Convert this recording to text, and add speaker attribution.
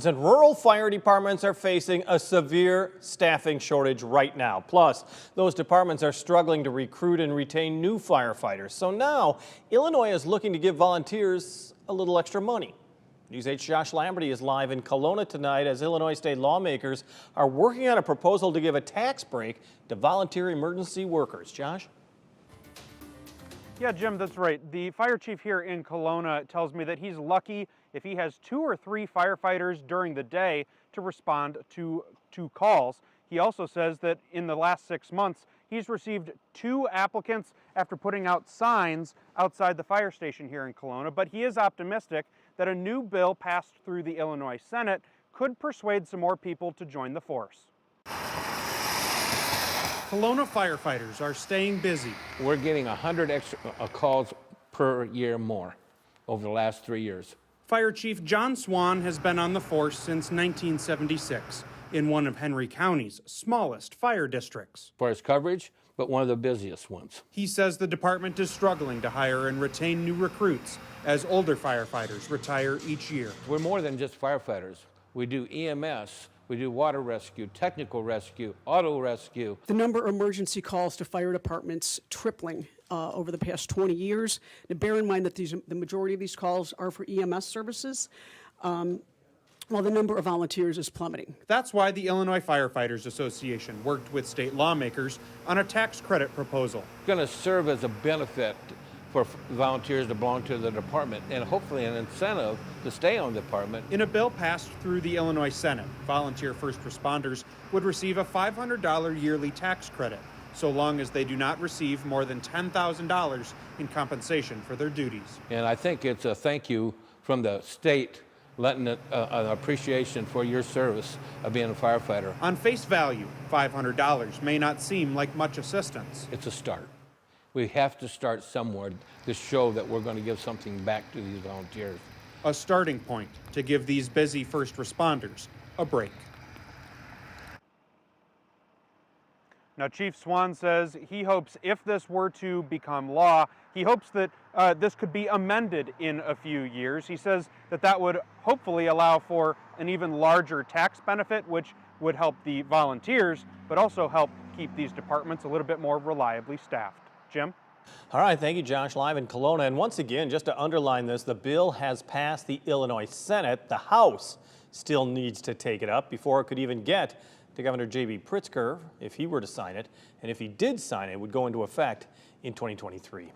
Speaker 1: And rural fire departments are facing a severe staffing shortage right now. Plus, those departments are struggling to recruit and retain new firefighters. So now, Illinois is looking to give volunteers a little extra money. News 8's Josh Lamberty is live in Kelowna tonight as Illinois state lawmakers are working on a proposal to give a tax break to volunteer emergency workers. Josh?
Speaker 2: Yeah, Jim, that's right. The fire chief here in Kelowna tells me that he's lucky if he has 2 or 3 firefighters during the day to respond to calls. He also says that in the last 6 months, he's received 2 applicants after putting out signs outside the fire station here in Kelowna, but he is optimistic that a new bill passed through the Illinois Senate could persuade some more people to join the force. Kelowna firefighters are staying busy.
Speaker 3: We're getting 100 extra calls per year more over the last 3 years.
Speaker 2: Fire Chief John Swan has been on the force since 1976 in one of Henry County's smallest fire districts.
Speaker 3: For its coverage, but one of the busiest ones.
Speaker 2: He says the department is struggling to hire and retain new recruits as older firefighters retire each year.
Speaker 3: We're more than just firefighters. We do EMS. We do water rescue, technical rescue, auto rescue.
Speaker 4: The number of emergency calls to fire departments tripling over the past 20 years. Now, bear in mind that the majority of these calls are for EMS services, while the number of volunteers is plummeting.
Speaker 2: That's why the Illinois Firefighters Association worked with state lawmakers on a tax credit proposal.
Speaker 3: It's going to serve as a benefit for volunteers to belong to the department and hopefully an incentive to stay on the department.
Speaker 2: In a bill passed through the Illinois Senate, volunteer first responders would receive a $500 yearly tax credit, so long as they do not receive more than $10,000 in compensation for their duties.
Speaker 3: And I think it's a thank you from the state, letting it an appreciation for your service of being a firefighter.
Speaker 2: On face value, $500 may not seem like much assistance.
Speaker 3: It's a start. We have to start somewhere to show that we're going to give something back to these volunteers.
Speaker 2: A starting point to give these busy first responders a break. Now, Chief Swan says he hopes if this were to become law, he hopes that this could be amended in a few years. He says that that would hopefully allow for an even larger tax benefit, which would help the volunteers, but also help keep these departments a little bit more reliably staffed. Jim?
Speaker 1: All right, thank you, Josh, live in Kelowna. And once again, just to underline this, the bill has passed the Illinois Senate. The House still needs to take it up before it could even get to Governor J.B. Pritzker if he were to sign it. And if he did sign it, it would go into effect in 2023.